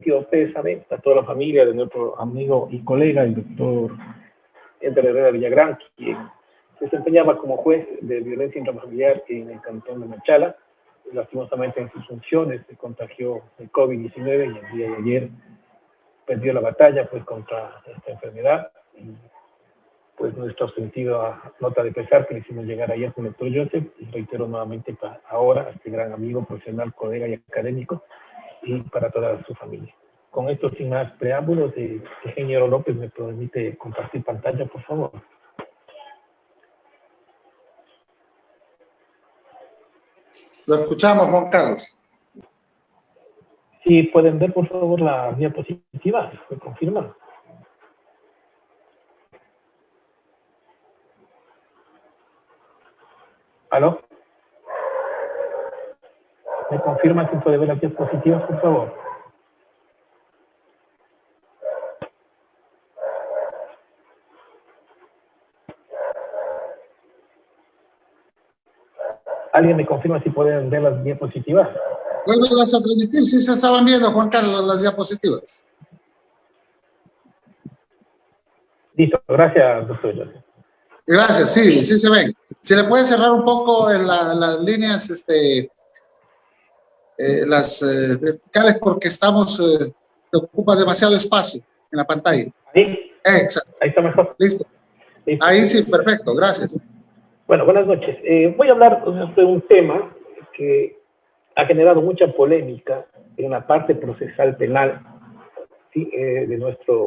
sentido pésame a toda la familia de nuestro amigo y colega, el doctor Eder Herrera Villagrán, quien se desempeñaba como juez de violencia intrafamiliar en el cantón de Machala. Lastimosamente en sus funciones se contagió el COVID-19 y el día de ayer perdió la batalla pues contra esta enfermedad. Y pues nuestro sentido nota de pesar que le hicimos llegar ayer con el doctor Joseph, y reitero nuevamente para ahora a este gran amigo, profesional, colega y académico, y para toda su familia. Con esto, sin más preámbulos, ingeniero López, ¿me permite compartir pantalla, por favor? Lo escuchamos, Juan Carlos. Sí, pueden ver, por favor, la diapositiva, ¿me confirman? ¿Aló? ¿Me confirman si puede ver las diapositivas, por favor? ¿Alguien me confirma si pueden ver las diapositivas? Vuelvelas a transmitir, sí se estaban viendo, Juan Carlos, las diapositivas. Listo, gracias, doctor Joseph. Gracias, sí, sí se ven. Si le puede cerrar un poco en las líneas, las verticales, porque ocupa demasiado espacio en la pantalla. ¿Ahí? Exacto. Ahí está mejor. Listo. Listo. Ahí sí, perfecto, gracias. Bueno, buenas noches. Voy a hablar de un tema que ha generado mucha polémica en la parte procesal penal, ¿sí? de nuestro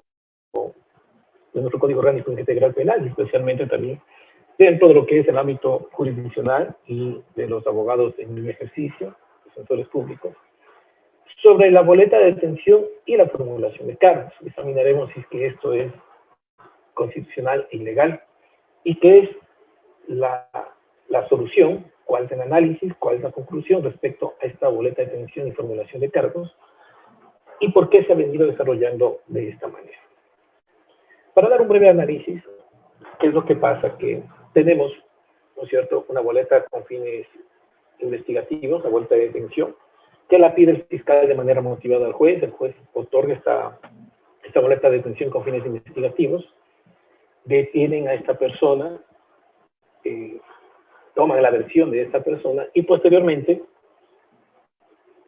Código Orgánico Integral Penal, y especialmente también dentro de lo que es el ámbito jurisdiccional y de los abogados en el ejercicio, defensores públicos, sobre la boleta de detención y la formulación de cargos. Examinaremos si es que esto es constitucional e ilegal y qué es la solución, cuál es el análisis, cuál es la conclusión respecto a esta boleta de detención y formulación de cargos y por qué se ha venido desarrollando de esta manera. Para dar un breve análisis, ¿qué es lo que pasa? Que tenemos, ¿no es cierto?, una boleta con fines investigativos, la boleta de detención, que la pide el fiscal de manera motivada al juez. El juez otorga esta boleta de detención con fines investigativos, detienen a esta persona, toman la versión de esta persona y posteriormente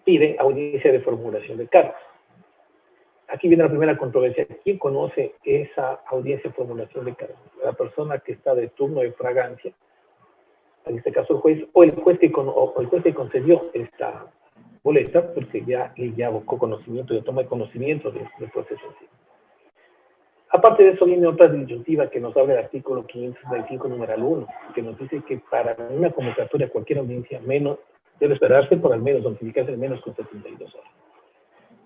piden audiencia de formulación de cargos. Aquí viene la primera controversia. ¿Quién conoce esa audiencia de formulación de cargos? La persona que está de turno de fragancia, en este caso el juez, o el juez que concedió esta boleta, porque ya abocó conocimiento, ya toma conocimiento del proceso en sí. Aparte de eso, viene otra disyuntiva que nos habla del artículo 565, numeral 1, que nos dice que para una convocatoria, cualquier audiencia, menos debe esperarse por al menos, notificarse al menos con 72 horas.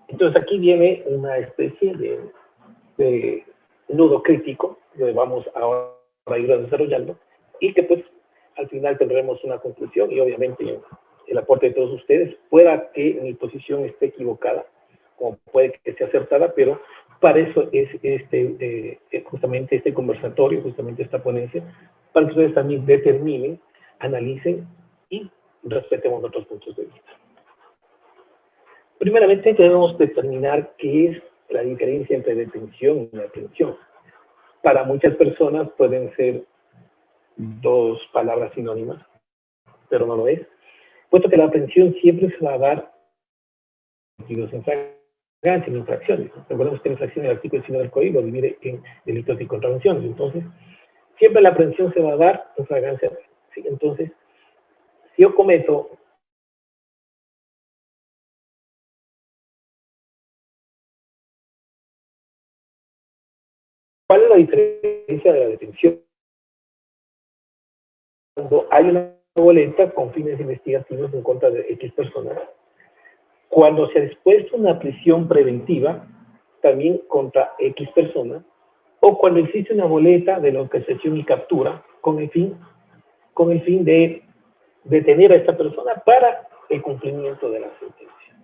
Entonces aquí viene una especie de nudo crítico, que vamos ahora a ir desarrollando, y que pues al final tendremos una conclusión, y obviamente el aporte de todos ustedes, pueda que mi posición esté equivocada, como puede que esté acertada, pero para eso es justamente este conversatorio, justamente esta ponencia, para que ustedes también determinen, analicen y respetemos otros puntos de vista. Primeramente debemos determinar qué es la diferencia entre detención y aprehensión. Para muchas personas pueden ser dos palabras sinónimas, pero no lo es, puesto que la aprehensión siempre se va a dar en infracciones. Recordemos que la infracción del artículo 19 del Código divide en delitos y contravenciones. Entonces, siempre la aprehensión se va a dar en flagrancia. ¿Sí? Entonces, si yo cometo ¿cuál es la diferencia de la detención? Cuando hay una boleta con fines investigativos en contra de X personas, cuando se ha dispuesto una prisión preventiva, también contra X personas, o cuando existe una boleta de localización y captura con el fin de detener a esta persona para el cumplimiento de la sentencia.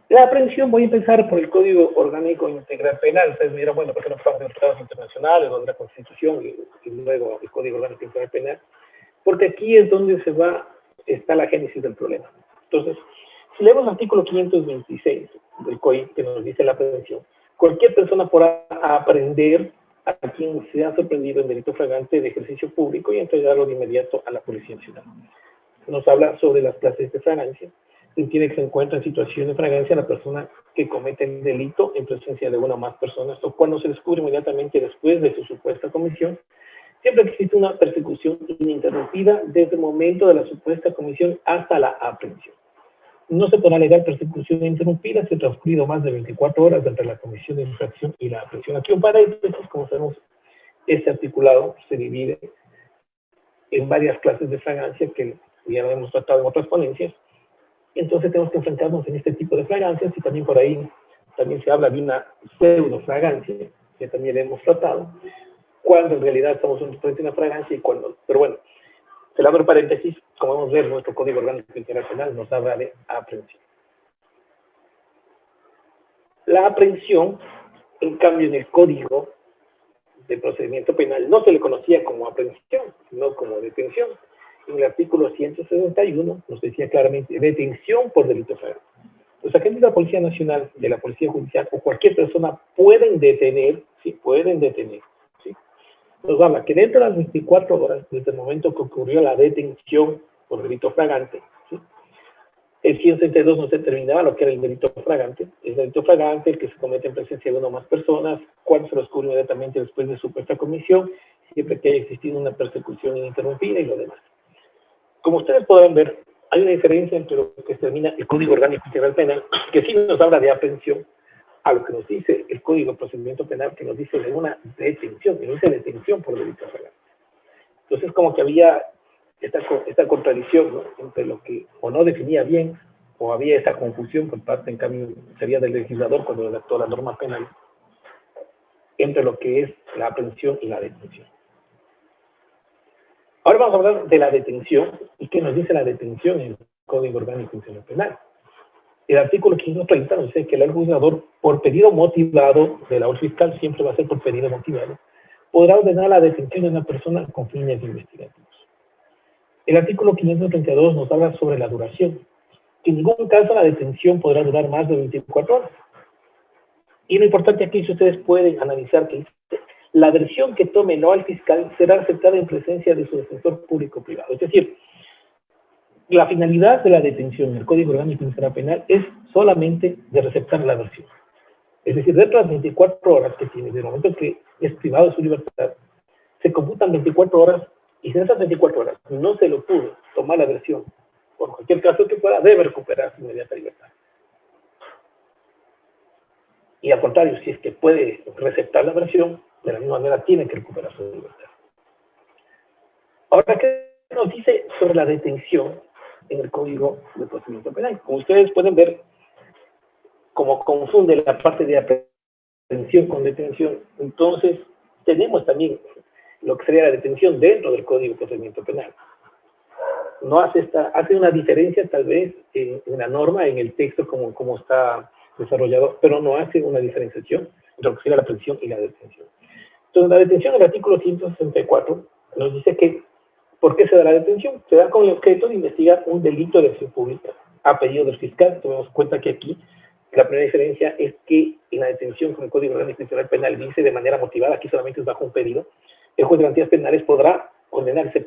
La aprehensión, voy a empezar por el Código Orgánico Integral Penal. Ustedes me dirán, bueno, ¿por qué no pasamos de los tratados internacionales o de la Constitución y luego el Código Orgánico Integral Penal? Porque aquí es donde está la génesis del problema. Entonces, Si leemos el artículo 526 del COI, que nos dice la prevención, cualquier persona podrá aprehender a quien se ha sorprendido en delito flagrante de ejercicio público y entregarlo de inmediato a la Policía Nacional. Nos habla sobre las clases de flagrancia. Se entiende que se encuentra en situación de flagrancia la persona que comete el delito en presencia de una o más personas, o cuando se descubre inmediatamente después de su supuesta comisión, siempre que existe una persecución ininterrumpida desde el momento de la supuesta comisión hasta la aprehensión. No se podrá alegar persecución interrumpida si ha transcurrido más de 24 horas entre la comisión de infracción y la aprehensión. Aquí un paréntesis, como sabemos, este articulado se divide en varias clases de flagrancia que ya lo hemos tratado en otras ponencias. Entonces tenemos que enfrentarnos en este tipo de flagrancias, y también por ahí también se habla de una pseudo flagrancia, que también la hemos tratado, cuando en realidad estamos frente a una flagrancia y cuando, pero bueno, se le abro paréntesis, como vamos a ver, nuestro Código Orgánico Internacional nos habla de aprehensión. La aprehensión, en cambio, en el Código de Procedimiento Penal no se le conocía como aprehensión, sino como detención. En el artículo 161 nos decía claramente detención por delito flagrante. Los agentes de la Policía Nacional, de la Policía Judicial o cualquier persona pueden detener, sí, pueden detener, sí. Nos habla que dentro de las 24 horas, desde el momento que ocurrió la detención por delito flagrante, ¿sí? El 162 nos determinaba lo que era el delito flagrante. El delito flagrante, el que se comete en presencia de una o más personas, cuando se lo descubre inmediatamente después de supuesta comisión, siempre que haya existido una persecución ininterrumpida y lo demás. Como ustedes podrán ver, hay una diferencia entre lo que determina el Código Orgánico Integral Penal, que sí nos habla de aprehensión, a lo que nos dice el Código de Procedimiento Penal, que nos dice de una detención, que nos dice detención por delito flagrante. Entonces, como que había esta contradicción, ¿no?, entre lo que o no definía bien, o había esa confusión por parte, en cambio, sería del legislador cuando redactó la norma penal, entre lo que es la aprehensión y la detención. Ahora vamos a hablar de la detención y qué nos dice la detención en el Código Orgánico Integral Penal. El artículo 530 nos dice que el legislador, por pedido motivado de la labor fiscal, siempre va a ser por pedido motivado, podrá ordenar la detención de una persona con fines investigativos. El artículo 532 nos habla sobre la duración, que en ningún caso la detención podrá durar más de 24 horas. Y lo importante aquí es que ustedes pueden analizar que la versión que tome no al fiscal será aceptada en presencia de su defensor público privado. Es decir, la finalidad de la detención en el Código Orgánico Integral Penal es solamente de receptar la versión. Es decir, dentro de las 24 horas que tiene, desde el momento que es privado de su libertad, se computan 24 horas, y si en esas 24 horas no se lo pudo tomar la versión, por cualquier caso que pueda, debe recuperar su inmediata libertad. Y al contrario, si es que puede receptar la versión, de la misma manera tiene que recuperar su libertad. Ahora, ¿qué nos dice sobre la detención en el Código de Procedimiento Penal? Como ustedes pueden ver, como confunde la parte de aprehensión con detención, entonces tenemos también lo que sería la detención dentro del Código de Procedimiento Penal. No hace una diferencia tal vez en la norma, en el texto como está desarrollado, pero no hace una diferenciación entre lo que sería la aprehensión y la detención. Entonces, la detención del artículo 164 nos dice que, ¿por qué se da la detención? Se da con el objeto de investigar un delito de acción pública a pedido del fiscal. Tomemos cuenta que aquí la primera diferencia es que en la detención con el Código Orgánico Integral Penal dice de manera motivada, aquí solamente es bajo un pedido. El juez de garantías penales podrá condenarse,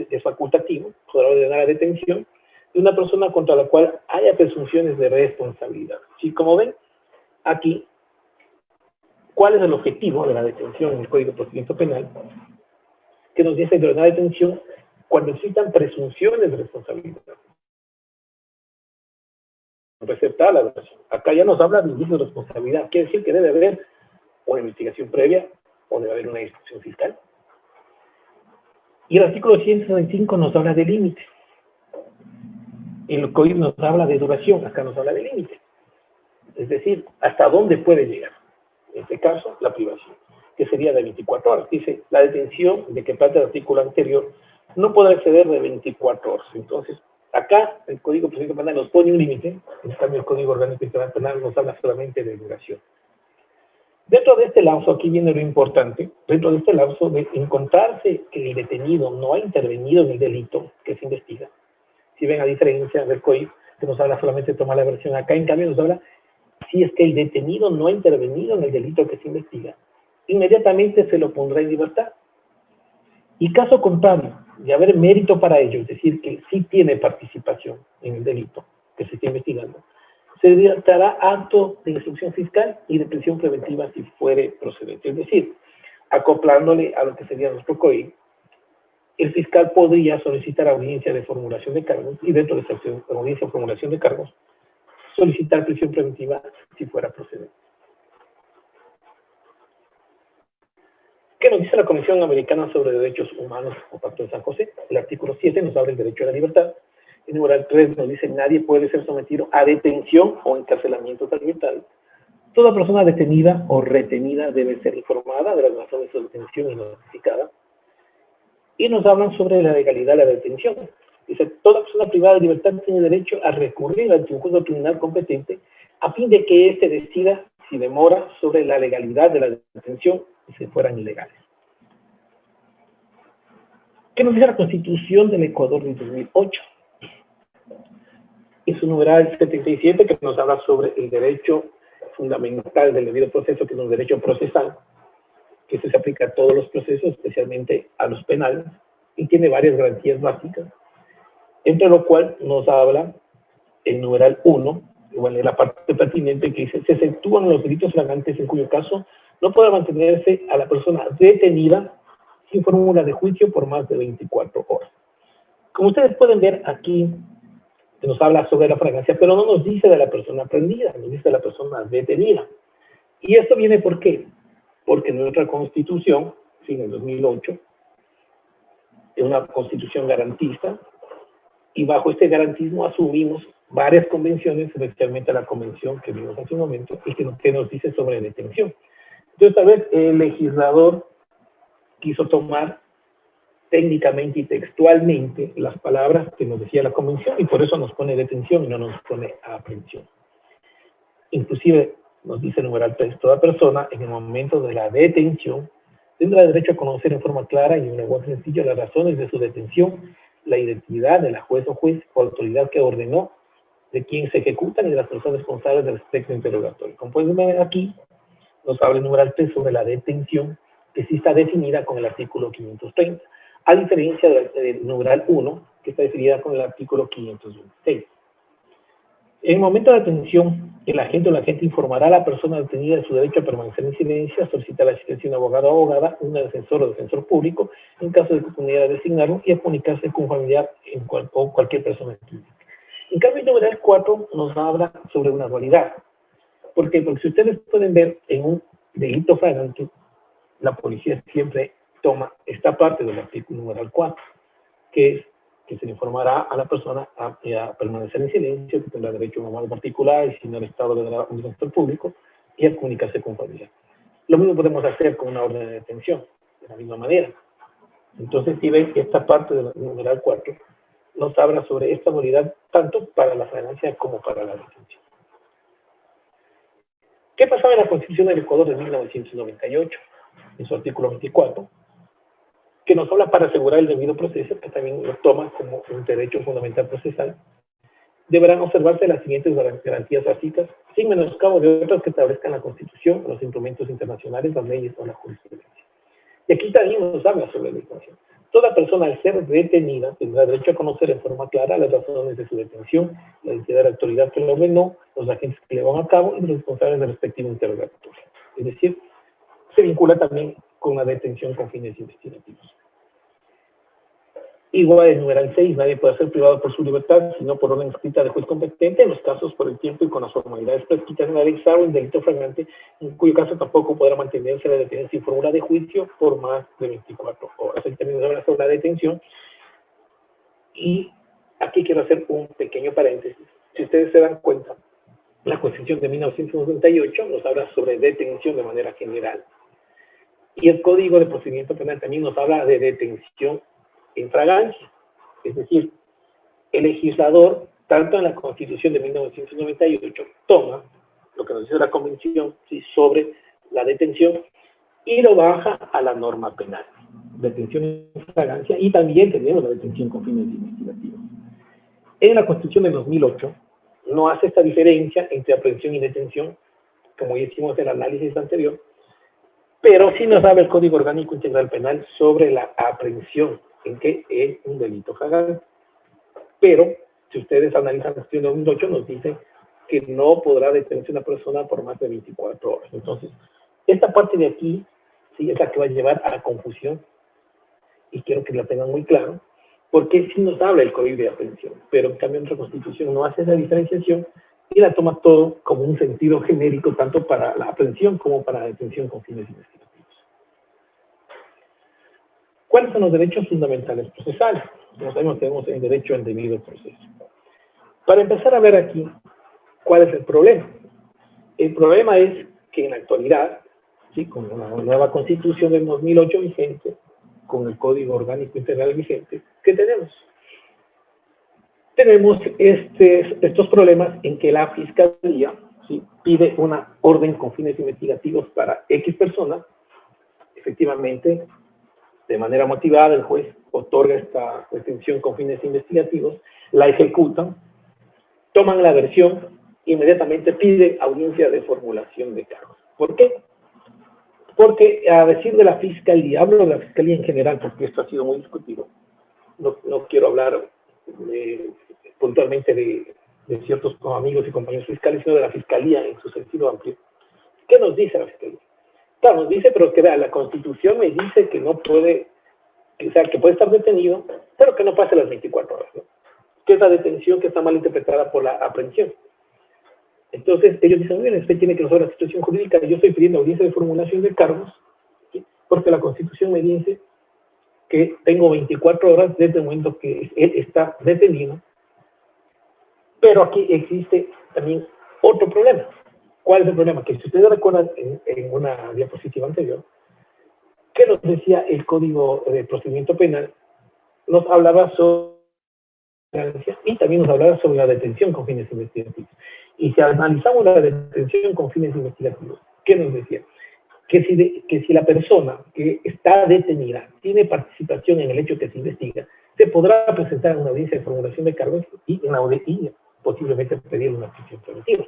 es facultativo, podrá ordenar la detención de una persona contra la cual haya presunciones de responsabilidad. Sí, como ven, aquí, ¿cuál es el objetivo de la detención en el Código de Procedimiento Penal? Que nos dice de ordenar la detención cuando existan presunciones de responsabilidad. Receptar la versión. Acá ya nos habla de indicio de responsabilidad. Quiere decir que debe haber una investigación previa o debe haber una instrucción fiscal. Y el artículo 165 nos habla de límite. El Código nos habla de duración, acá nos habla de límite. Es decir, hasta dónde puede llegar. En este caso, la privación, que sería de 24 horas. Dice, la detención de que parte del artículo anterior no podrá exceder de 24 horas. Entonces, acá el Código de Procedimiento Penal nos pone un límite, en cambio el Código Orgánico Integral Penal nos habla solamente de duración. Dentro de este lapso, aquí viene lo importante, dentro de este lapso de encontrarse que el detenido no ha intervenido en el delito que se investiga. Si ven a diferencia del COIP, que nos habla solamente de tomar la versión. Acá, en cambio, nos habla si es que el detenido no ha intervenido en el delito que se investiga, inmediatamente se lo pondrá en libertad. Y caso contrario, de haber mérito para ello, es decir, que sí tiene participación en el delito que se está investigando, se dictará acto de instrucción fiscal y de prisión preventiva si fuere procedente. Es decir, acoplándole a lo que sería nuestro COI, el fiscal podría solicitar audiencia de formulación de cargos y dentro de esa audiencia de formulación de cargos, solicitar prisión preventiva si fuera procedente. ¿Qué nos dice la Comisión Americana sobre Derechos Humanos o Pacto de San José? El artículo 7 nos habla del derecho a la libertad. El numeral 3 nos dice nadie puede ser sometido a detención o encarcelamiento arbitrario. Toda persona detenida o retenida debe ser informada de las razones de su detención y notificada. Y nos hablan sobre la legalidad de la detención. Dice, toda persona privada de libertad tiene derecho a recurrir ante un juez criminal competente a fin de que éste decida si demora sobre la legalidad de la detención y si fueran ilegales. ¿Qué nos dice la Constitución del Ecuador de 2008? Es un numeral 77 que nos habla sobre el derecho fundamental del debido proceso, que es un derecho procesal, que se aplica a todos los procesos, especialmente a los penales, y tiene varias garantías básicas, entre lo cual nos habla el numeral 1, igual en la parte pertinente que dice, se exceptúan los delitos flagrantes en cuyo caso no podrá mantenerse a la persona detenida sin fórmula de juicio por más de 24 horas. Como ustedes pueden ver aquí, nos habla sobre la fragancia, pero no nos dice de la persona prendida, nos dice de la persona detenida. ¿Y esto viene por qué? Porque nuestra Constitución, en el 2008, es una Constitución garantista, y bajo este garantismo asumimos varias convenciones, especialmente la convención que vimos hace un momento, y que nos dice sobre detención. Entonces, tal vez el legislador quiso tomar técnicamente y textualmente las palabras que nos decía la convención, y por eso nos pone detención y no nos pone aprehensión. Inclusive, nos dice el numeral 3, toda persona en el momento de la detención tendrá derecho a conocer en forma clara y en un lenguaje sencillo las razones de su detención, la identidad de la juez o juez o autoridad que ordenó, de quien se ejecutan y de las personas responsables del respecto interrogatorio. Como pueden ver aquí, nos habla el numeral 3 sobre la detención, que sí está definida con el artículo 530, a diferencia del numeral 1, que está definida con el artículo 526. En el momento de detención, el agente o la agente informará a la persona detenida de su derecho a permanecer en silencio, a solicitar la asistencia de un abogado o abogada, un defensor o defensor público, en caso de que pudiera designarlo, y a comunicarse con un familiar o cualquier persona clínica. En cambio, el numeral 4 nos habla sobre una dualidad. ¿Por qué? Porque si ustedes pueden ver en un delito flagrante, la policía siempre toma esta parte del artículo numeral 4, que es que se le informará a la persona a permanecer en silencio, que tendrá derecho a un abogado particular y si no el Estado le dará un defensor público, y a comunicarse con familiar. Lo mismo podemos hacer con una orden de detención, de la misma manera. Entonces, si ven esta parte del numeral 4, nos habla sobre esta modalidad tanto para la flagrancia como para la detención. ¿Qué pasaba en la Constitución del Ecuador de 1998? En su artículo 24, que nos habla para asegurar el debido proceso, que también lo toma como un derecho fundamental procesal, deberán observarse las siguientes garantías básicas, sin menoscabo de otras que establezcan la Constitución, los instrumentos internacionales, las leyes o la jurisprudencia. Y aquí también nos habla sobre la detención. Toda persona al ser detenida tendrá derecho a conocer en forma clara las razones de su detención, la identidad de la autoridad que lo ordenó, los agentes que le van a cabo y los responsables del respectivo interrogatorio. Es decir, se vincula también con la detención con fines investigativos. Igual el numeral 6, nadie puede ser privado por su libertad, sino por orden escrita de juez competente, en los casos por el tiempo y con las formalidades prescritas en la ley, salvo en delito flagrante, en cuyo caso tampoco podrá mantenerse la detención sin fórmula de juicio por más de 24 horas. Ahí también nos habla sobre la detención. Y aquí quiero hacer un pequeño paréntesis. Si ustedes se dan cuenta, la Constitución de 1998 nos habla sobre detención de manera general. Y el Código de Procedimiento Penal también nos habla de detención en fragancia. Es decir, el legislador, tanto en la Constitución de 1998, toma lo que nos dice la Convención, ¿sí?, sobre la detención y lo baja a la norma penal. Detención en fragancia, y también tenemos la detención con fines investigativos. En la Constitución de 2008 no hace esta diferencia entre aprehensión y detención, como ya hicimos en el análisis anterior, pero sí nos habla el Código Orgánico Integral Penal sobre la aprehensión, en que es un delito flagrante. Pero, si ustedes analizan la cuestión de 2008, nos dice que no podrá detenerse una persona por más de 24 horas. Entonces, esta parte de aquí, sí, es la que va a llevar a la confusión, y quiero que la tengan muy claro, porque sí nos habla el Código de Aprehensión, pero en cambio nuestra Constitución no hace esa diferenciación y la toma todo como un sentido genérico, tanto para la aprehensión como para la detención con fines investigativos. ¿Cuáles son los derechos fundamentales procesales? Como sabemos, tenemos el derecho al debido proceso. Para empezar a ver aquí, ¿cuál es el problema? El problema es que en la actualidad, ¿sí?, con una nueva Constitución del 2008 vigente, con el Código Orgánico Integral vigente, ¿qué tenemos? Tenemos estos problemas en que la Fiscalía, ¿sí?, pide una orden con fines investigativos para X persona. Efectivamente, de manera motivada, el juez otorga esta detención con fines investigativos, la ejecutan, toman la versión e inmediatamente pide audiencia de formulación de cargos. ¿Por qué? Porque, a decir de la Fiscalía, hablo de la Fiscalía en general porque esto ha sido muy discutido, no quiero hablar puntualmente de ciertos amigos y compañeros fiscales, sino de la Fiscalía en su sentido amplio. ¿Qué nos dice la Fiscalía? Claro, nos dice, pero que la Constitución me dice que no puede, o sea, que puede estar detenido, pero que no pase las 24 horas, ¿no? Que es la detención que está mal interpretada por la aprehensión. Entonces, ellos dicen, bien, usted tiene que resolver la situación jurídica, yo estoy pidiendo audiencia de formulación de cargos, ¿sí?, porque la Constitución me dice que tengo 24 horas desde el momento que él está detenido. Pero aquí existe también otro problema. ¿Cuál es el problema? Que si ustedes recuerdan en una diapositiva anterior, ¿qué nos decía el Código de Procedimiento Penal? Nos hablaba sobre y también nos hablaba sobre la detención con fines investigativos. Y si analizamos la detención con fines investigativos, ¿qué nos decía? Que si la persona que está detenida tiene participación en el hecho que se investiga, se podrá presentar en una audiencia de formulación de cargos y en la audiencia posiblemente pedir una prisión preventiva.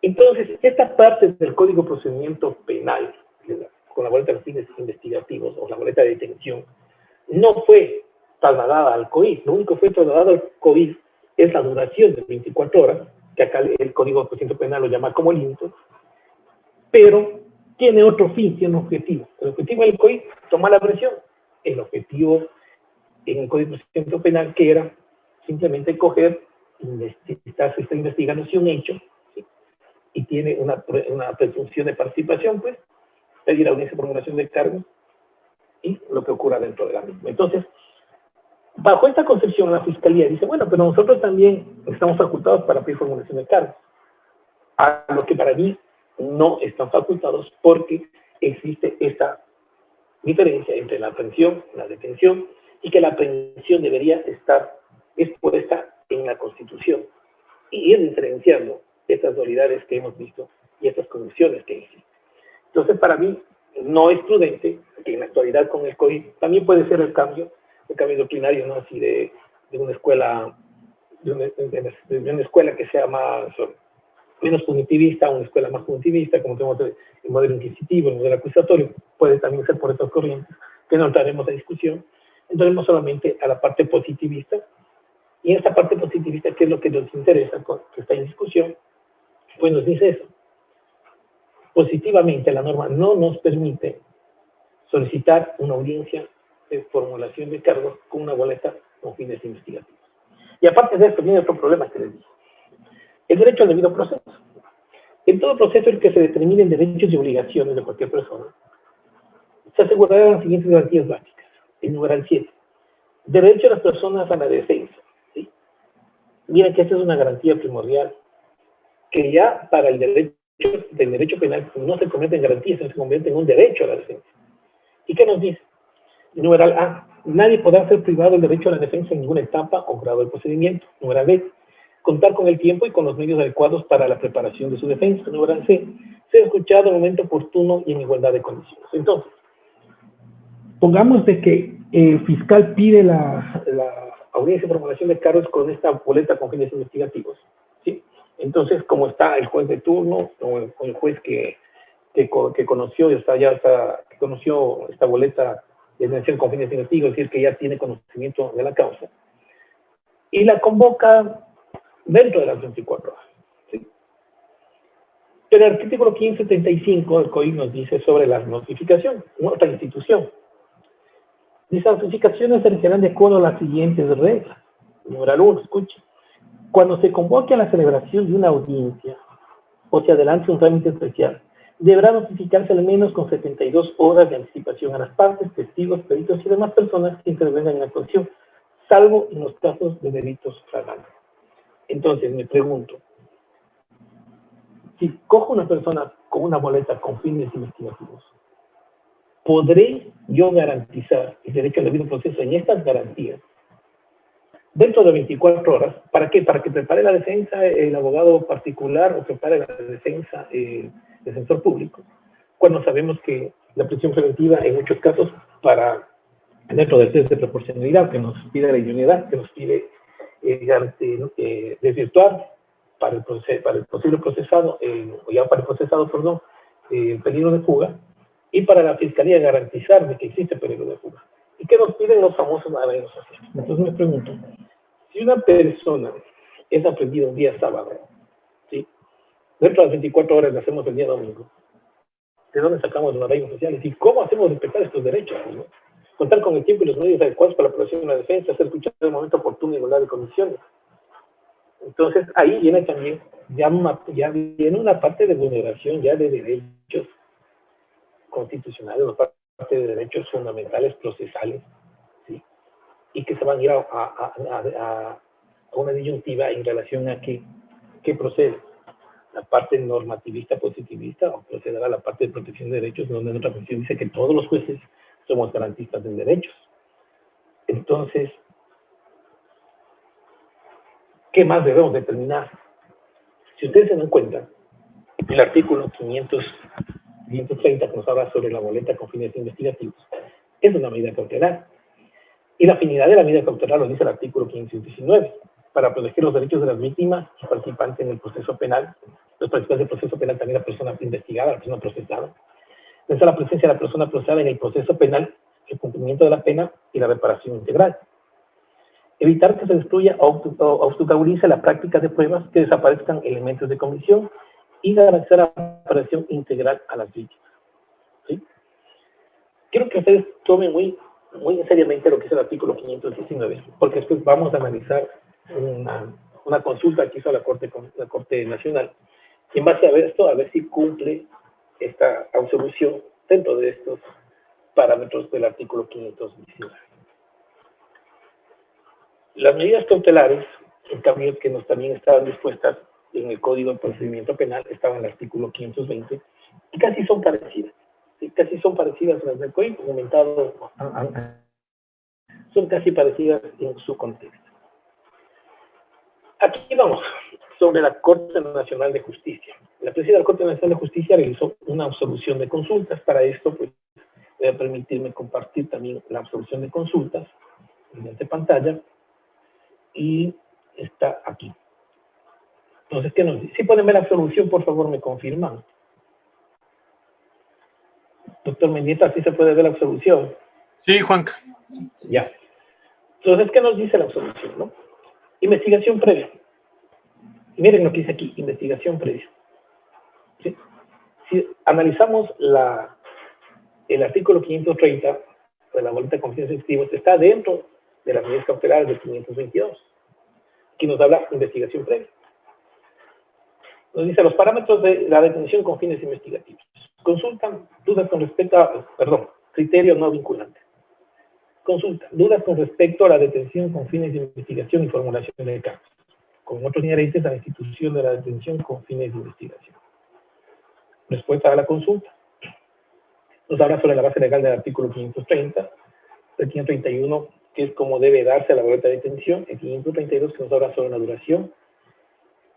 Entonces, esta parte del Código de Procedimiento Penal, con la boleta de los fines investigativos o la boleta de detención, no fue trasladada al COIF. Lo único que fue trasladado al COIF es la duración de 24 horas, que acá el Código de Procedimiento Penal lo llama como límite, pero tiene otro fin, tiene un objetivo. El objetivo del COIF, tomar la presión. El objetivo en el Código de Procedimiento Penal, que era simplemente coger, se está investigando si un hecho, ¿sí?, y tiene una presunción de participación, pues, pedir audiencia de formulación de cargos y lo que ocurra dentro de la misma. Entonces, bajo esta concepción, la Fiscalía dice, bueno, pero nosotros también estamos facultados para pedir formulación de cargos. A lo que para mí no están facultados porque existe esta diferencia entre la aprehensión, la detención, y que la aprehensión debería estar expuesta en la Constitución y ir diferenciando estas dualidades que hemos visto y estas condiciones que existen. Entonces, para mí, no es prudente que en la actualidad con el COIF también puede ser el cambio doctrinario, ¿no?, así de una escuela, de una escuela que sea menos punitivista, una escuela más punitivista, como tenemos el modelo inquisitivo, el modelo acusatorio, puede también ser por estas corrientes, que no entraremos a discusión. Entraremos solamente a la parte positivista, y en esta parte positivista, ¿qué es lo que nos interesa, que está en discusión? Pues nos dice eso. Positivamente, la norma no nos permite solicitar una audiencia de formulación de cargos con una boleta con fines investigativos. Y aparte de esto, viene otro problema que les dije. El derecho al debido proceso. En todo proceso en el que se determinen derechos y obligaciones de cualquier persona, se asegurarán las siguientes garantías básicas. El numeral 7. Derecho de las personas a la defensa. ¿Sí? Miren que esta es una garantía primordial, que ya para el derecho penal no se convierte en garantía, sino se convierte en un derecho a la defensa. ¿Y qué nos dice? El numeral A. Nadie podrá ser privado del derecho a la defensa en ninguna etapa o grado del procedimiento. Numeral B. Contar con el tiempo y con los medios adecuados para la preparación de su defensa. Numeral C. Ser escuchado en el momento oportuno y en igualdad de condiciones. Entonces, pongamos de que el fiscal pide la audiencia de formulación de cargos con esta boleta con fines investigativos, ¿sí? Entonces, como está el juez de turno o el juez que conoció, que conoció esta boleta de detención con fines investigativos, es decir, que ya tiene conocimiento de la causa, y la convoca dentro de las 24 horas. ¿Sí? Pero el artículo 575 del Código nos dice sobre la notificación, otra institución. Las notificaciones se realizarán de acuerdo a las siguientes reglas. Numeral 1, escuche. Cuando se convoque a la celebración de una audiencia o se adelante un trámite especial, deberá notificarse al menos con 72 horas de anticipación a las partes, testigos, peritos y demás personas que intervengan en la actuación, salvo en los casos de delitos flagrantes. Entonces, me pregunto, si cojo una persona con una boleta con fines investigativos, ¿podré yo garantizar el derecho al debido proceso en estas garantías dentro de 24 horas? ¿Para qué? Para que prepare la defensa el abogado particular o prepare la defensa el defensor público, cuando sabemos que la prisión preventiva en muchos casos dentro del test de proporcionalidad que nos pide la idoneidad, que nos pide desvirtuar para el posible procesado, o ya para el procesado, perdón, el peligro de fuga, y para la fiscalía garantizar de que existe peligro de fuga. ¿Y qué nos piden los famosos arreglos sociales? Entonces me pregunto, si una persona es aprendida un día sábado, ¿sí? Dentro de las 24 horas le hacemos el día domingo, ¿de dónde sacamos los arreglos sociales? ¿Y cómo hacemos respetar estos derechos? ¿No? Contar con el tiempo y los medios adecuados para la aprobación de la defensa, ser escuchado en el momento oportuno y igualdad de condiciones. Entonces, ahí viene también, ya viene una parte de vulneración ya de derechos constitucionales, una parte de derechos fundamentales procesales, ¿sí? Y que se van a ir a una disyuntiva en relación a qué procede. La parte normativista positivista o procederá a la parte de protección de derechos, donde en otra posición dice que todos los jueces somos garantistas de derechos. Entonces, ¿qué más debemos determinar? Si ustedes se dan cuenta, el artículo 530 que nos habla sobre la boleta con fines investigativos es una medida cautelar. Y la finalidad de la medida cautelar lo dice el artículo 519, para proteger los derechos de las víctimas y participantes en el proceso penal, los participantes del proceso penal también la persona investigada, la persona procesada, desde la presencia de la persona procesada en el proceso penal, el cumplimiento de la pena y la reparación integral. Evitar que se destruya o obstaculice la práctica de pruebas, que desaparezcan elementos de comisión y garantizar la reparación integral a las víctimas. ¿Sí? Quiero que ustedes tomen muy seriamente lo que es el artículo 519, porque después vamos a analizar una consulta que hizo la Corte Nacional, y en base a esto, a ver si cumple esta absolución dentro de estos parámetros del artículo 519. Las medidas cautelares, en cambio, que también estaban dispuestas en el Código de Procedimiento Penal, estaban en el artículo 520, y casi son parecidas. ¿Sí? Casi son parecidas a las del Código comentado, son casi parecidas en su contexto. Aquí vamos, sobre la Corte Nacional de Justicia. La presidenta de la Corte Nacional de Justicia realizó una absolución de consultas. Para esto, pues, voy a permitirme compartir también la absolución de consultas mediante pantalla, y está aquí. Entonces, ¿qué nos dice? Si pueden ver la absolución, por favor, me confirman. Doctor Mendieta, ¿sí se puede ver la absolución? Sí, Juanca. Ya. Entonces, ¿qué nos dice la absolución, no? Investigación previa. Y miren lo que dice aquí, investigación previa. ¿Sí? Si analizamos el artículo 530 de la boleta de confianza sensitivos, está dentro de las medidas cautelares del 522, que nos habla de investigación previa. Nos dice los parámetros de la detención con fines investigativos. Consultan dudas con respecto a, criterio no vinculante. Consulta dudas con respecto a la detención con fines de investigación y formulación de casos, con otros inherentes a la institución de la detención con fines de investigación. Respuesta a la consulta. Nos habla sobre la base legal del artículo 530, el 531, que es cómo debe darse la boleta de detención, el 532, que nos habla sobre la duración,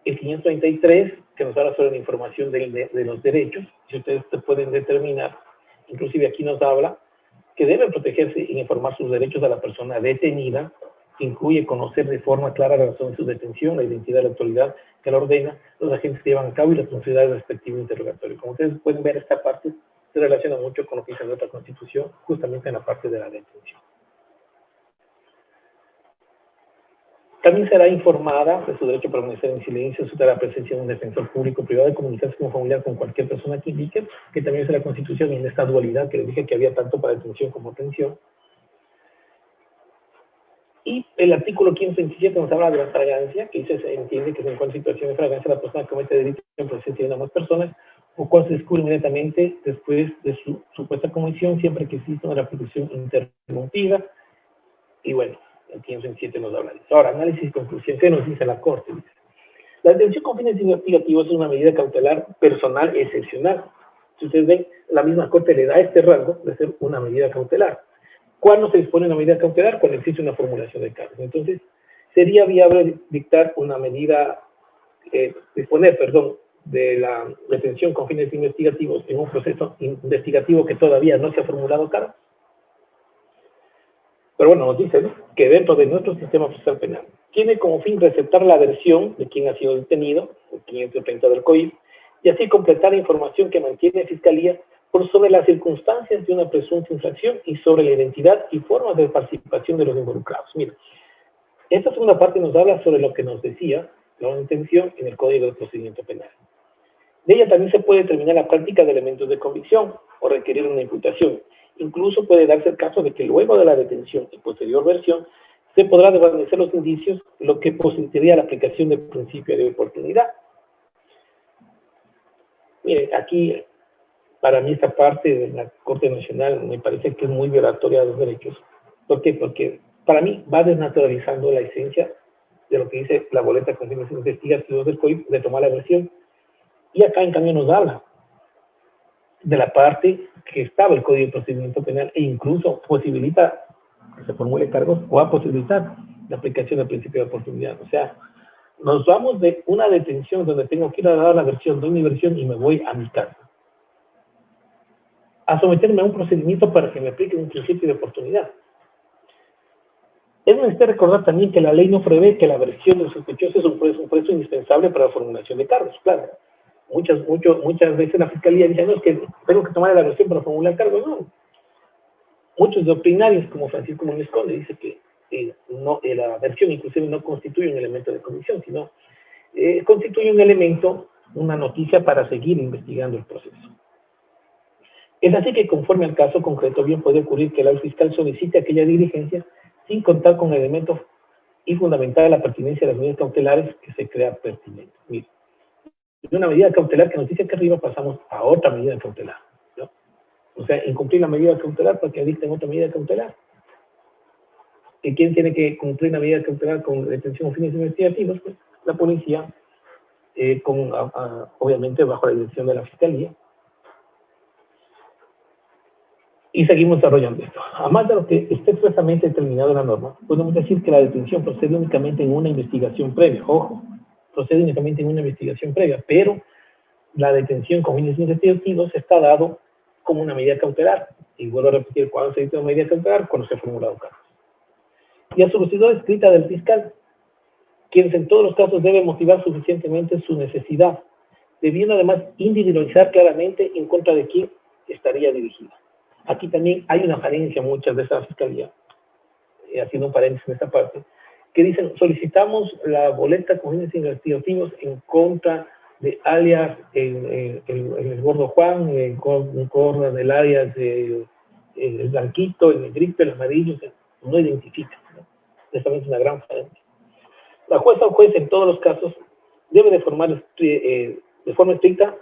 el 533, que nos habla sobre la información de los derechos, si ustedes pueden determinar, inclusive aquí nos habla que deben protegerse e informar sus derechos a la persona detenida que incluye conocer de forma clara la razón de su detención, la identidad de la autoridad que la ordena, los agentes que llevan a cabo y las funcionalidades del respectivo interrogatorio. Como ustedes pueden ver, esta parte se relaciona mucho con lo que dice nuestra Constitución, justamente en la parte de la detención. También será informada de su derecho a permanecer en silencio, de la presencia de un defensor público privado, de comunicarse como familiar con cualquier persona que indique, que también es la Constitución y en esta dualidad que les dije que había tanto para detención como atención. Y el artículo 527 nos habla de la fragancia, que dice, se entiende que se encuentra en situación de fragancia la persona que comete delito en presencia de una o más personas, o cual se descubre inmediatamente después de su supuesta comisión, siempre que exista una repercusión interrumpida. Y bueno, el 527 nos habla de eso. Ahora, análisis y conclusión. ¿Qué nos dice la Corte? La detención con fines investigativos es una medida cautelar personal excepcional. Si ustedes ven, la misma Corte le da este rango de ser una medida cautelar. ¿Cuándo se dispone una medida cautelar? Cuando existe una formulación de cargos. Entonces, sería viable dictar una medida, disponer, perdón, de la detención con fines investigativos en un proceso investigativo que todavía no se ha formulado cargos. Pero bueno, nos dicen que dentro de nuestro sistema procesal penal tiene como fin receptar la versión de quien ha sido detenido, el 530 del COIP, y así completar la información que mantiene Fiscalía por sobre las circunstancias de una presunta infracción y sobre la identidad y formas de participación de los involucrados. Mira, esta segunda parte nos habla sobre lo que nos decía la intención en el Código de Procedimiento Penal. De ella también se puede determinar la práctica de elementos de convicción o requerir una imputación. Incluso puede darse el caso de que luego de la detención y posterior versión se podrá desvanecer los indicios, lo que posibilitaría la aplicación del principio de oportunidad. Miren, aquí, para mí esta parte de la Corte Nacional me parece que es muy violatoria de los derechos. ¿Por qué? Porque para mí va desnaturalizando la esencia de lo que dice la boleta con fines investigativos del COIP, de tomar la versión. Y acá en cambio nos habla de la parte que estaba el Código de Procedimiento Penal e incluso posibilita que se formule cargos o va a posibilitar la aplicación del principio de oportunidad. O sea, nos vamos de una detención donde tengo que ir a dar la versión, doy mi versión y me voy a mi casa, a someterme a un procedimiento para que me aplique un principio de oportunidad. Es necesario recordar también que la ley no prevé que la versión del sospechoso es un proceso indispensable para la formulación de cargos. Claro, muchas veces la Fiscalía dice, no, es que tengo que tomar la versión para formular cargos. No. Muchos doctrinarios, como Francisco Muñoz Conde, dice que la versión inclusive no constituye un elemento de comisión, sino constituye un elemento, una noticia para seguir investigando el proceso. Es así que conforme al caso concreto, bien puede ocurrir que el fiscal solicite aquella diligencia sin contar con elementos y fundamentar la pertinencia de las medidas cautelares que se crea pertinente. Mire, de una medida cautelar que nos dice que arriba pasamos a otra medida cautelar, ¿no? O sea, incumplir la medida cautelar para que dicten otra medida cautelar. ¿Y quién tiene que cumplir la medida cautelar con detención o fines investigativos? Pues la policía, obviamente bajo la dirección de la Fiscalía. Y seguimos desarrollando esto. Además de lo que está expresamente determinado en la norma, podemos decir que la detención procede únicamente en una investigación previa. Ojo, procede únicamente en una investigación previa, pero la detención con fines investigativos está dado como una medida cautelar. Y vuelvo a repetir, ¿cuándo se dicta una medida cautelar? Cuando se ha formulado cargos. Y a solicitud escrita del fiscal, quien en todos los casos debe motivar suficientemente su necesidad, debiendo además individualizar claramente en contra de quién estaría dirigida. Aquí también hay una falencia muchas veces de la Fiscalía, haciendo un paréntesis en esta parte, que dicen, solicitamos la boleta con fines investigativos en contra de alias el Gordo Juan, en contra del alias el Blanquito, el Negrito, el Amarillo, no identifican, ¿no? Esta es una gran falencia. La jueza o juez en todos los casos debe de forma estricta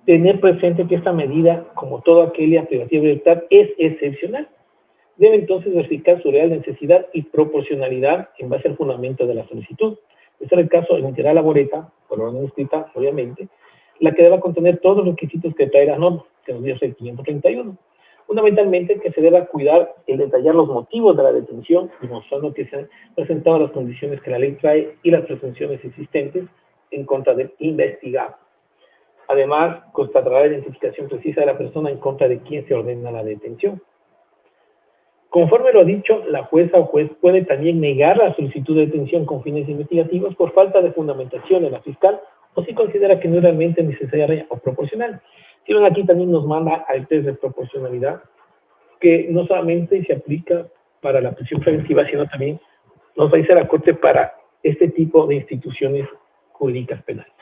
tener presente que esta medida, como toda aquella privativa de libertad, es excepcional. Debe entonces verificar su real necesidad y proporcionalidad en base al fundamento de la solicitud. De ser el caso, emitirá la boleta, por orden escrita, obviamente, la que deba contener todos los requisitos que trae la norma, que nos dice el 531. Fundamentalmente, que se deba cuidar el detallar los motivos de la detención, demostrando que se han presentado las condiciones que la ley trae y las presunciones existentes en contra del investigado. Además, constatará la identificación precisa de la persona en contra de quien se ordena la detención. Conforme lo dicho, la jueza o juez puede también negar la solicitud de detención con fines investigativos por falta de fundamentación de la fiscal o si considera que no es realmente necesaria o proporcional. Si ven, aquí también nos manda al test de proporcionalidad, que no solamente se aplica para la prisión preventiva, sino también nos va a decir la Corte para este tipo de instituciones jurídicas penales.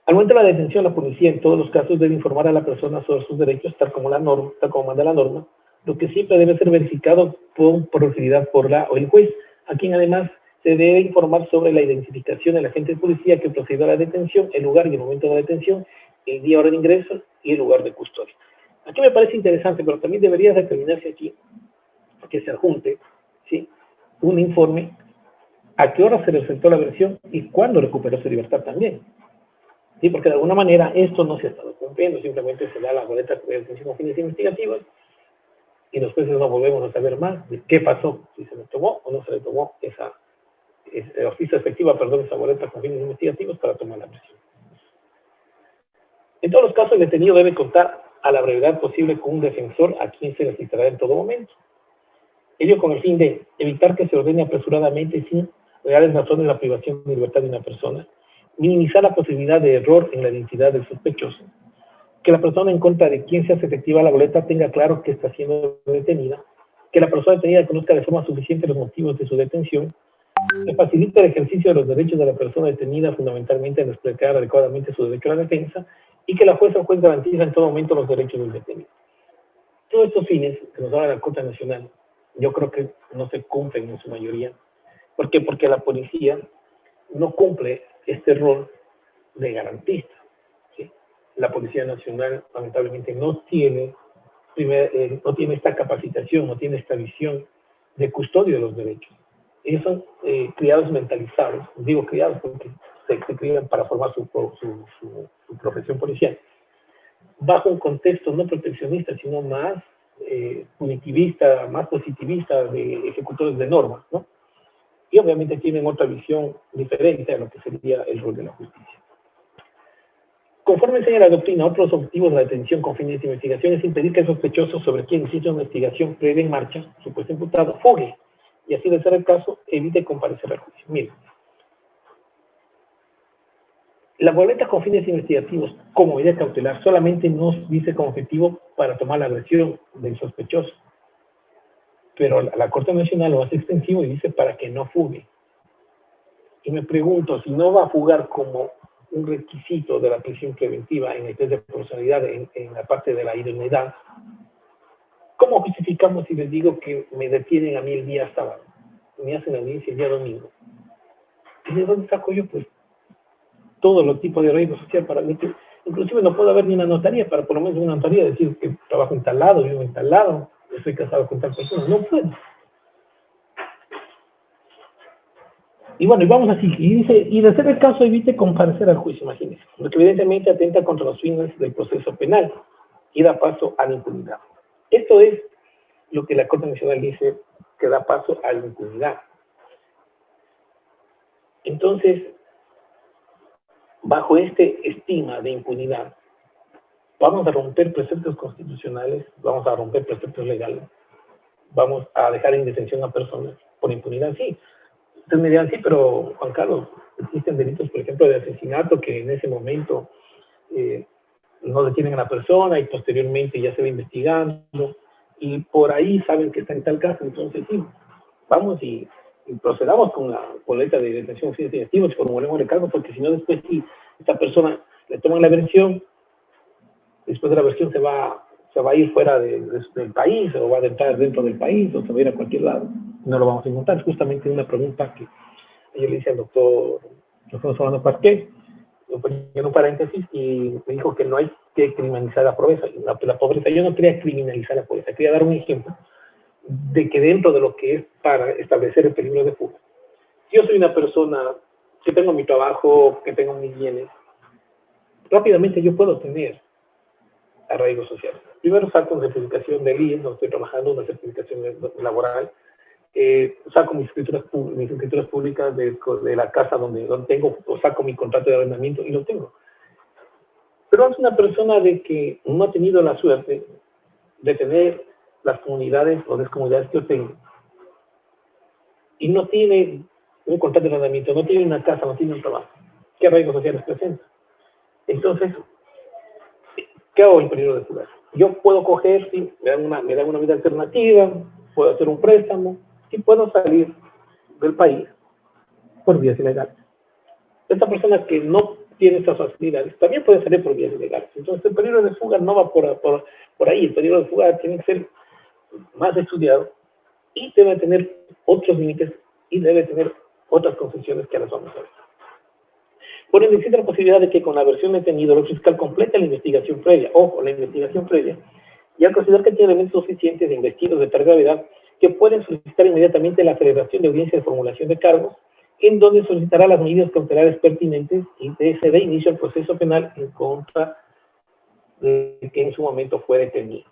Al momento de la detención, la policía en todos los casos debe informar a la persona sobre sus derechos, tal como manda la norma, lo que siempre debe ser verificado con proximidad por la o el juez, a quien además se debe informar sobre la identificación del agente de policía que procedió a la detención, el lugar y el momento de la detención, el día, hora de ingreso y el lugar de custodia. Aquí me parece interesante, pero también debería determinarse aquí que se adjunte, ¿sí?, un informe a qué hora se le presentó la versión y cuándo recuperó su libertad también. Sí, porque de alguna manera esto no se ha estado cumpliendo, simplemente se da la boleta de detención con fines investigativos y los jueces no volvemos a saber más de qué pasó, si se le tomó o no se le tomó esa oficio efectiva, esa boleta con fines investigativos para tomar la presión. En todos los casos, el detenido debe contar a la brevedad posible con un defensor a quien se le citará en todo momento. Ello con el fin de evitar que se ordene apresuradamente sin reales razones la privación de libertad de una persona, minimizar la posibilidad de error en la identidad del sospechoso, que la persona en contra de quien se hace efectiva la boleta tenga claro que está siendo detenida, que la persona detenida conozca de forma suficiente los motivos de su detención, que facilite el ejercicio de los derechos de la persona detenida, fundamentalmente en explicar adecuadamente su derecho a la defensa, y que la jueza o juez garantiza en todo momento los derechos del detenido. Todos estos fines que nos da la Corte Nacional, yo creo que no se cumplen en su mayoría. ¿Por qué? Porque la policía no cumple este rol de garantista, ¿sí? La Policía Nacional, lamentablemente, no tiene esta capacitación, no tiene esta visión de custodio de los derechos. Ellos son criados mentalizados, digo criados porque se crían para formar su profesión policial, bajo un contexto no proteccionista, sino más punitivista, más positivista, de ejecutores de normas, ¿no? Y obviamente tienen otra visión diferente a lo que sería el rol de la justicia. Conforme enseña la doctrina, otros objetivos de la detención con fines de investigación es impedir que el sospechoso sobre quien existe una investigación previa en marcha, supuesto imputado, fugue, y así de ser el caso, evite comparecer al juicio. Miren, la boleta con fines investigativos como medida cautelar solamente nos dice como objetivo para tomar la versión del sospechoso, pero la Corte Nacional lo hace extensivo y dice para que no fugue. Y me pregunto, si no va a fugar como un requisito de la prisión preventiva en el test de proporcionalidad en la parte de la idoneidad, ¿cómo justificamos si les digo que me detienen a mí el día sábado? Me hacen la audiencia el día domingo. ¿Y de dónde saco yo, pues, todos los tipos de riesgo social para mí? Inclusive no puedo haber ni una notaría para por lo menos una notaría decir que trabajo en tal lado, vivo en tal lado, estoy casado con tal persona. No puedo. Y bueno, y vamos así, y dice, y de ser el caso evite comparecer al juicio, imagínense, lo que evidentemente atenta contra los fines del proceso penal y da paso a la impunidad. Esto es lo que la Corte Nacional dice, que da paso a la impunidad. Entonces, bajo este estima de impunidad, vamos a romper preceptos constitucionales, vamos a romper preceptos legales, vamos a dejar en detención a personas por impunidad, sí. Ustedes me dirán, sí, pero Juan Carlos, existen delitos, por ejemplo, de asesinato que en ese momento no detienen a la persona y posteriormente ya se va investigando y por ahí saben que está en tal caso, entonces sí, vamos y procedamos con la boleta de detención investigativa y formulemos el cargo, porque si no después sí, esta persona le toman la versión, después de la versión se va a ir fuera del país o va a entrar dentro del país o se va a ir a cualquier lado. No lo vamos a encontrar. Justamente una pregunta que yo le hice al doctor Solano Pasquel, en un paréntesis, y me dijo que no hay que criminalizar la pobreza. La pobreza, yo no quería criminalizar la pobreza, quería dar un ejemplo de que dentro de lo que es para establecer el peligro de fuga, si yo soy una persona que tengo mi trabajo, que tengo mis bienes, rápidamente yo puedo tener arraigo social. Primero saco una certificación del IES, donde estoy trabajando, una certificación laboral, saco mis escrituras públicas de la casa donde tengo, o saco mi contrato de arrendamiento y lo tengo. Pero es una persona de que no ha tenido la suerte de tener las comunidades o descomunidades que yo tengo, y no tiene un contrato de arrendamiento, no tiene una casa, no tiene un trabajo, ¿qué arraigos sociales presenta? Entonces, ¿qué hago en periodo de fuga? Yo puedo coger, sí, me dan una vida alternativa, puedo hacer un préstamo, y puedo salir del país por vías ilegales. Esta persona que no tiene estas facilidades también puede salir por vías ilegales. Entonces, el peligro de fuga no va por ahí. El peligro de fuga tiene que ser más estudiado y debe tener otros límites y debe tener otras concesiones que ahora vamos a ver. Por ende, existe la posibilidad de que con la versión detenido el fiscal complete la investigación previa, ojo, la investigación previa, y al considerar que tiene elementos suficientes de investidos de tal gravedad que pueden solicitar inmediatamente la celebración de audiencia de formulación de cargos, en donde solicitará las medidas cautelares pertinentes y se dé inicio al proceso penal en contra de que en su momento fue detenido.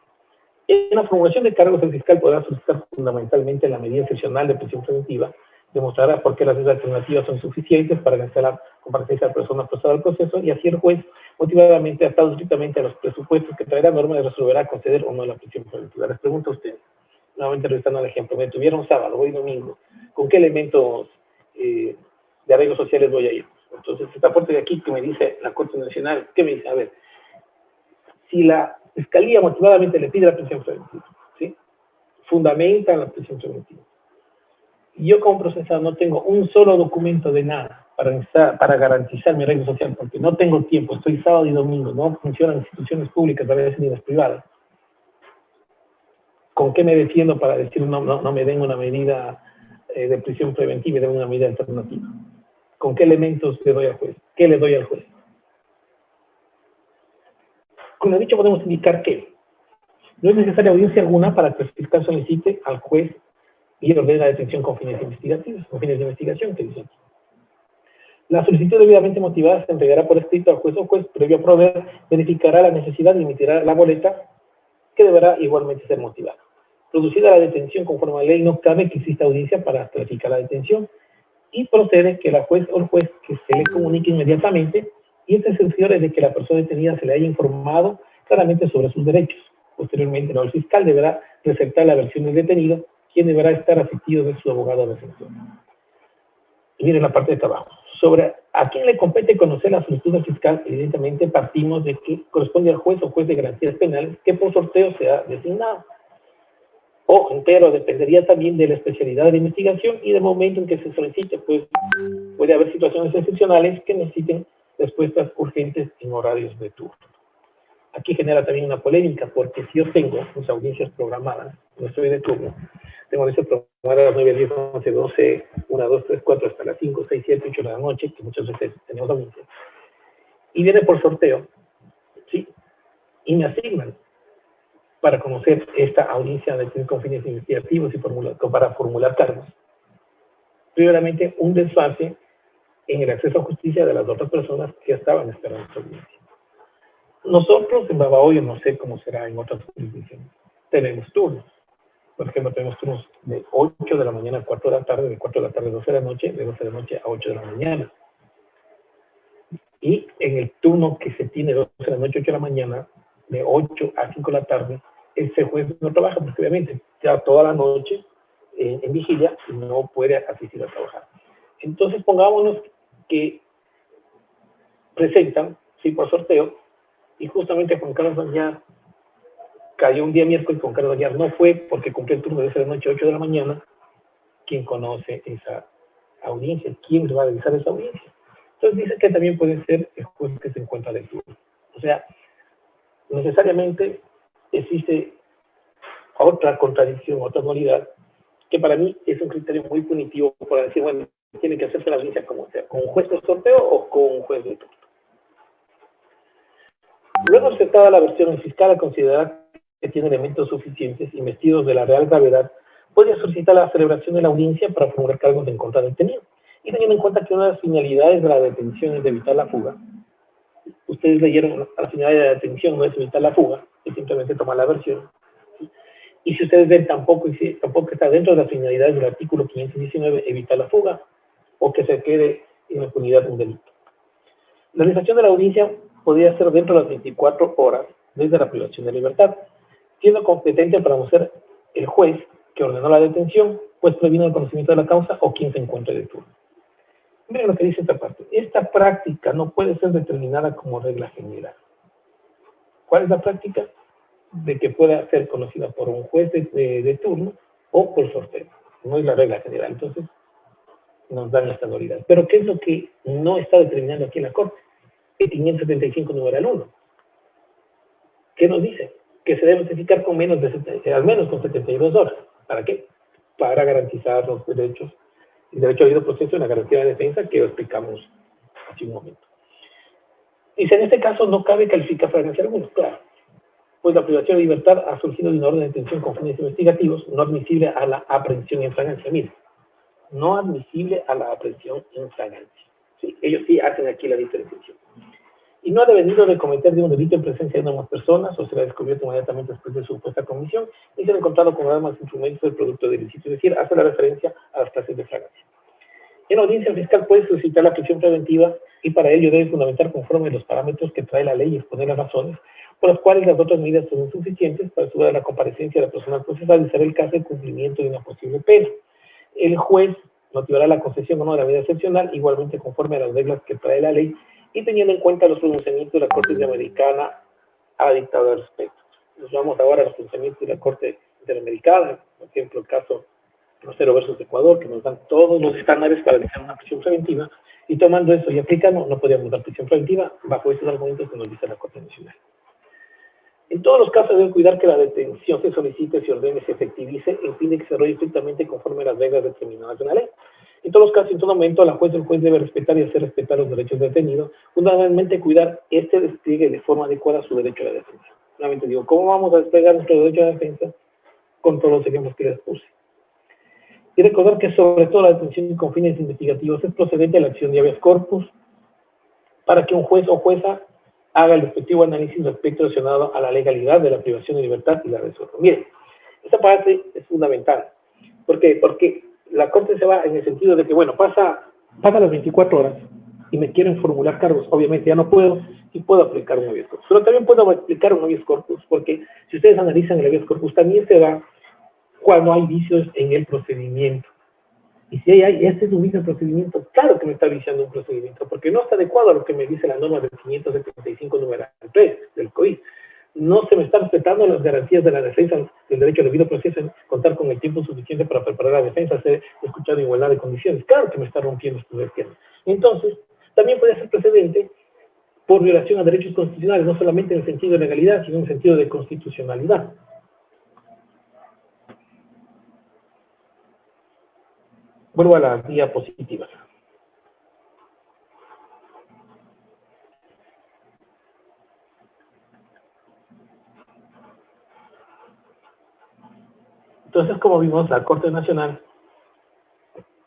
En la formulación de cargos, el fiscal podrá solicitar fundamentalmente la medida excepcional de prisión preventiva, demostrará por qué las alternativas son suficientes para garantizar la comparecencia de la persona procesada al proceso, y así el juez, motivadamente atado estrictamente a los presupuestos que traerá norma, resolverá conceder o no la prisión preventiva. Les pregunto a ustedes, nuevamente revisando el ejemplo, me tuvieron sábado, hoy domingo, ¿con qué elementos de arreglos sociales voy a ir? Entonces, esta parte de aquí que me dice la Corte Nacional, ¿qué me dice? A ver, si la Fiscalía motivadamente le pide la prisión preventiva, ¿sí? Fundamenta la prisión preventiva. Yo como procesado no tengo un solo documento de nada para garantizar mi arreglo social, porque no tengo tiempo, estoy sábado y domingo, no funcionan instituciones públicas, a veces ni las privadas. ¿Con qué me defiendo para decir no me den una medida de prisión preventiva y den una medida alternativa? ¿Con qué elementos le doy al juez? ¿Qué le doy al juez? Con lo dicho podemos indicar que no es necesaria audiencia alguna para que el fiscal solicite al juez y ordene la detención con fines investigativos, con fines de investigación, que dice aquí. La solicitud debidamente motivada se entregará por escrito al juez o juez, previo a proveer, verificará la necesidad y emitirá la boleta, que deberá igualmente ser motivada. Producida la detención conforme a la ley, no cabe que exista audiencia para clarificar la detención, y procede que la juez o el juez que se le comunique inmediatamente, y este se cerciore de que la persona detenida se le haya informado claramente sobre sus derechos. Posteriormente, el fiscal deberá receptar la versión del detenido, quien deberá estar asistido de su abogado defensor. Y miren la parte de trabajo. Sobre a quién le compete conocer la solicitud del fiscal, evidentemente partimos de que corresponde al juez o juez de garantías penales que por sorteo sea designado. O, pero dependería también de la especialidad de la investigación y del momento en que se solicite, pues puede haber situaciones excepcionales que necesiten respuestas urgentes en horarios de turno. Aquí genera también una polémica, porque si yo tengo mis audiencias programadas, no estoy de turno, tengo audiencias programadas a las 9, 10, 11, 12, 1, 2, 3, 4, hasta las 5, 6, 7, 8 de la noche, que muchas veces tenemos audiencias, y viene por sorteo, ¿sí? Y me asignan para conocer esta audiencia con fines investigativos y para formular cargos. Primeramente, un desfase en el acceso a justicia de las otras personas que estaban esperando esta audiencia. Nosotros en Babahoyo, no sé cómo será en otras jurisdicciones, tenemos turnos. Por ejemplo, tenemos turnos de 8 de la mañana a 4 de la tarde, de 4 de la tarde a 12 de la noche, de 12 de la noche a 8 de la mañana. Y en el turno que se tiene de 12 de la noche a 8 de la mañana, de 8 a 5 de la tarde, ese juez no trabaja, porque obviamente ya toda la noche en vigilia y no puede asistir a trabajar. Entonces, pongámonos que presentan, sí, por sorteo, y justamente Juan Carlos Aguiar cayó un día miércoles, Juan Carlos Aguiar no fue porque cumplió el turno de 12 de la noche a 8 de la mañana. ¿Quién conoce esa audiencia? ¿Quién va a realizar esa audiencia? Entonces dice que también puede ser el juez que se encuentra del turno. O sea, necesariamente existe otra contradicción, otra dualidad, que para mí es un criterio muy punitivo para decir, bueno, tiene que hacerse la audiencia como sea, con un juez de sorteo o con un juez de turno. Luego aceptada la versión, el fiscal al considerar que tiene elementos suficientes investidos de la real gravedad, puede solicitar la celebración de la audiencia para formular cargos en contra del detenido. Y teniendo en cuenta que una de las finalidades de la detención es de evitar la fuga, ustedes leyeron la finalidad de la detención no es evitar la fuga, es simplemente tomar la versión. ¿Sí? Y si ustedes ven, tampoco está dentro de las finalidades del artículo 519 evitar la fuga o que se quede en la impunidad de un delito. La realización de la audiencia podría ser dentro de las 24 horas desde la privación de libertad, siendo competente para conocer el juez que ordenó la detención, pues previno el conocimiento de la causa o quien se encuentre de turno. Miren lo que dice esta parte. Esta práctica no puede ser determinada como regla general. ¿Cuál es la práctica? De que pueda ser conocida por un juez de turno o por sorteo. No es la regla general. Entonces, nos dan esta nulidad. Pero ¿qué es lo que no está determinando aquí en la Corte? El 575 numeral 1. ¿Qué nos dice? Que se debe notificar con menos de, al menos con 72 horas. ¿Para qué? Para garantizar los derechos, el derecho a debido proceso y la garantía de defensa que lo explicamos hace un momento. Dice, en este caso no cabe calificar fragancia alguna, claro, pues la privación de libertad ha surgido de una orden de detención con fines investigativos, no admisible a la aprehensión en fragancia. Mire, no admisible a la aprehensión en fragancia. Sí, ellos sí hacen aquí la diferenciación. Y no ha devenido de cometer de un delito en presencia de una más personas, o será descubierto inmediatamente después de su supuesta comisión, y se ha encontrado con armas, instrumentos del producto del ilícito, es decir, hace la referencia a las clases de fragancia. En audiencia fiscal puede solicitar la prisión preventiva y para ello debe fundamentar conforme los parámetros que trae la ley y exponer las razones por las cuales las otras medidas son insuficientes para asegurar la comparecencia de la persona procesal y ser el caso de cumplimiento de una posible pena. El juez motivará la concesión o no de la medida excepcional, igualmente conforme a las reglas que trae la ley y teniendo en cuenta los pronunciamientos de la Corte Interamericana ha dictado al respecto. Nos vamos ahora a los pronunciamientos de la Corte Interamericana, por ejemplo, el caso Rosero versus Ecuador, que nos dan todos los estándares para realizar una prisión preventiva, y tomando eso y aplicando, no podíamos dar prisión preventiva bajo estos argumentos que nos dice la Corte Nacional. En todos los casos deben cuidar que la detención se solicite, se ordene, se efectivice, en fin de que se desarrolle estrictamente conforme a las reglas determinadas en la ley. En todos los casos, en todo momento, la juez o el juez debe respetar y hacer respetar los derechos del detenido, fundamentalmente cuidar este despliegue de forma adecuada a su derecho a la defensa. Nuevamente digo, ¿cómo vamos a desplegar nuestro derecho a la defensa? Con todos los ejemplos que les puse. Y recordar que sobre todo la detención con fines investigativos es procedente a la acción de habeas corpus para que un juez o jueza haga el respectivo análisis respecto relacionado a la legalidad de la privación de libertad y la resuelva. Miren, esta parte es fundamental. ¿Por qué? Porque la Corte se va en el sentido de que, bueno, pasa las 24 horas y me quieren formular cargos. Obviamente ya no puedo y puedo aplicar un habeas corpus. Pero también puedo aplicar un habeas corpus porque si ustedes analizan el habeas corpus también se da cuando hay vicios en el procedimiento. Y si este es un vicio en procedimiento, claro que me está viciando un procedimiento, porque no está adecuado a lo que me dice la norma del 575 numeral 3 del COI. No se me están respetando las garantías de la defensa del derecho al debido proceso, en contar con el tiempo suficiente para preparar la defensa, ser escuchado en igualdad de condiciones. Claro que me está rompiendo estos esquemas. Entonces, también puede ser precedente por violación a derechos constitucionales, no solamente en el sentido de legalidad, sino en el sentido de constitucionalidad. Vuelvo a las diapositivas. Entonces, como vimos, la Corte Nacional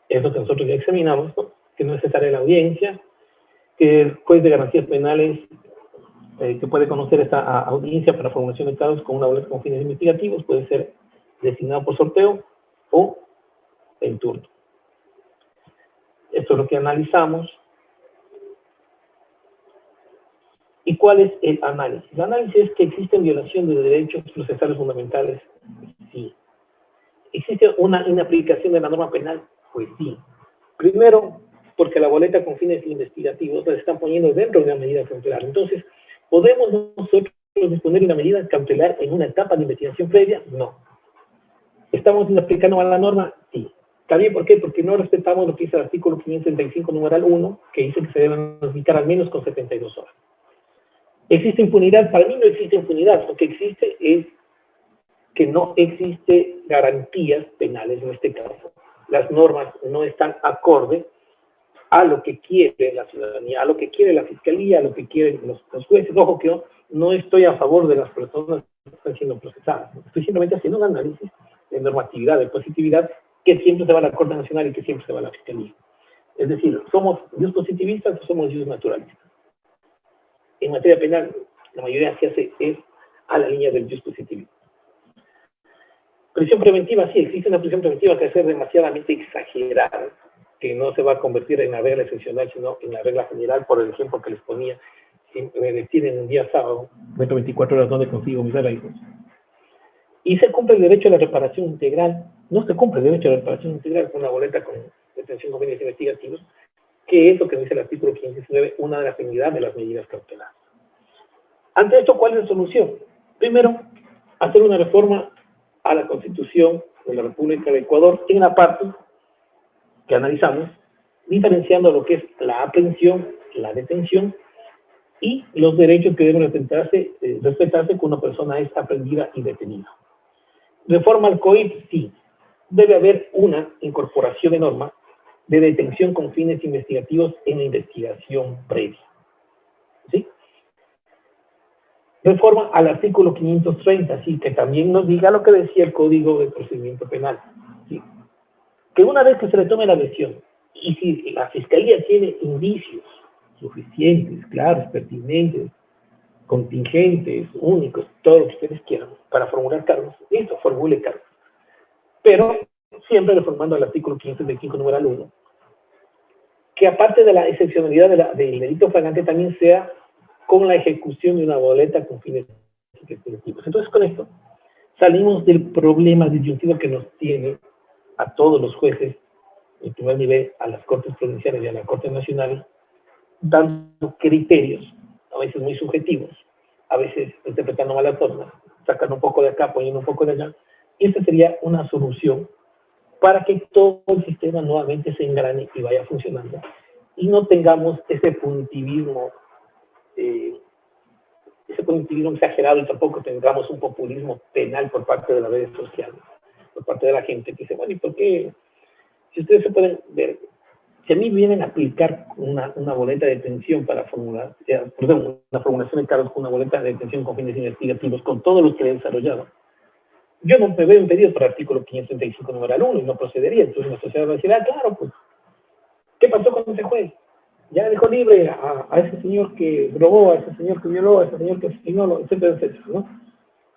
es lo que nosotros ya examinamos, ¿no? Que no es necesaria la audiencia, que el juez de garantías penales que puede conocer esta audiencia para formulación de casos con una boleta con fines investigativos puede ser designado por sorteo o en turno. Esto es lo que analizamos. ¿Y cuál es el análisis? El análisis es que existen violaciones de derechos procesales fundamentales. Sí. ¿Existe una inaplicación de la norma penal? Pues sí. Primero, porque la boleta con fines investigativos la están poniendo dentro de una medida cautelar. Entonces, ¿podemos nosotros disponer de una medida cautelar en una etapa de investigación previa? No. ¿Estamos aplicando a la norma? Sí. ¿También por qué? Porque no respetamos lo que dice el artículo 535 numeral 1, que dice que se deben notificar al menos con 72 horas. ¿Existe impunidad? Para mí no existe impunidad. Lo que existe es que no existe garantías penales en este caso. Las normas no están acorde a lo que quiere la ciudadanía, a lo que quiere la fiscalía, a lo que quieren los jueces. Ojo que yo no estoy a favor de las personas que están siendo procesadas. Estoy simplemente haciendo un análisis de normatividad, de positividad, que siempre se va a la Corte Nacional y que siempre se va a la fiscalía. Es decir, ¿somos jus positivistas o somos jus naturalistas? En materia penal, la mayoría se hace es a la línea del jus positivismo. Prisión preventiva, sí, existe una prisión preventiva que va a ser demasiadamente exagerada, que no se va a convertir en la regla excepcional, sino en la regla general, por el ejemplo que les ponía. Si me detienen un día sábado, 24 horas, ¿dónde consigo mis arreglos? Y se cumple el derecho a la reparación integral. No se cumple el derecho a la reparación integral con una boleta con detención con fines investigativos, que es lo que dice el artículo 519, una de las finalidades de las medidas cautelares. Ante esto, ¿cuál es la solución? Primero, hacer una reforma a la Constitución de la República de Ecuador en la parte que analizamos, diferenciando lo que es la aprehensión, la detención y los derechos que deben respetarse cuando una persona es aprehendida y detenida. Reforma al COIP, sí. Debe haber una incorporación de norma de detención con fines investigativos en la investigación previa. ¿Sí? Reforma al artículo 530, sí, que también nos diga lo que decía el Código de Procedimiento Penal. ¿Sí? Que una vez que se le tome la versión, y si la Fiscalía tiene indicios suficientes, claros, pertinentes, contingentes, únicos, todo lo que ustedes quieran, para formular cargos, listo, formule cargos. Pero siempre reformando el artículo 535, numeral 1, que aparte de la excepcionalidad del delito flagrante, también sea con la ejecución de una boleta con fines investigativos. Entonces, con esto, salimos del problema disyuntivo que nos tiene a todos los jueces, en primer nivel, a las Cortes Provinciales y a la Corte Nacional, dando criterios, a veces muy subjetivos, a veces interpretando malas formas, sacando un poco de acá, poniendo un poco de allá, y esta sería una solución para que todo el sistema nuevamente se engrane y vaya funcionando, y no tengamos ese punitivismo exagerado, y tampoco tengamos un populismo penal por parte de las redes sociales, por parte de la gente que dice, bueno, ¿y por qué? Si ustedes se pueden ver, si a mí vienen a aplicar una boleta de detención para formular, una formulación de cargos con una boleta de detención con fines investigativos, con todos los que he desarrollado, yo no me veo impedido por el artículo 535, numeral 1, y no procedería. Entonces la sociedad va a decir, claro, pues, ¿qué pasó con ese juez? Ya dejó libre a ese señor que robó, a ese señor que violó, a ese señor que asesinó, etcétera, etcétera, ¿no?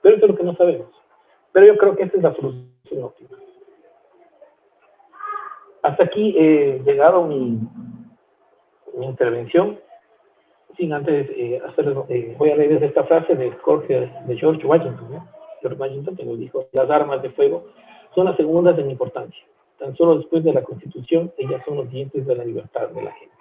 Pero eso es lo que no sabemos. Pero yo creo que esa es la solución óptima. Hasta aquí he llegado mi intervención. Sin antes voy a leer desde esta frase de George Washington, ¿no? George Washington, que nos dijo, las armas de fuego son las segundas en importancia. Tan solo después de la Constitución, ellas son los dientes de la libertad de la gente.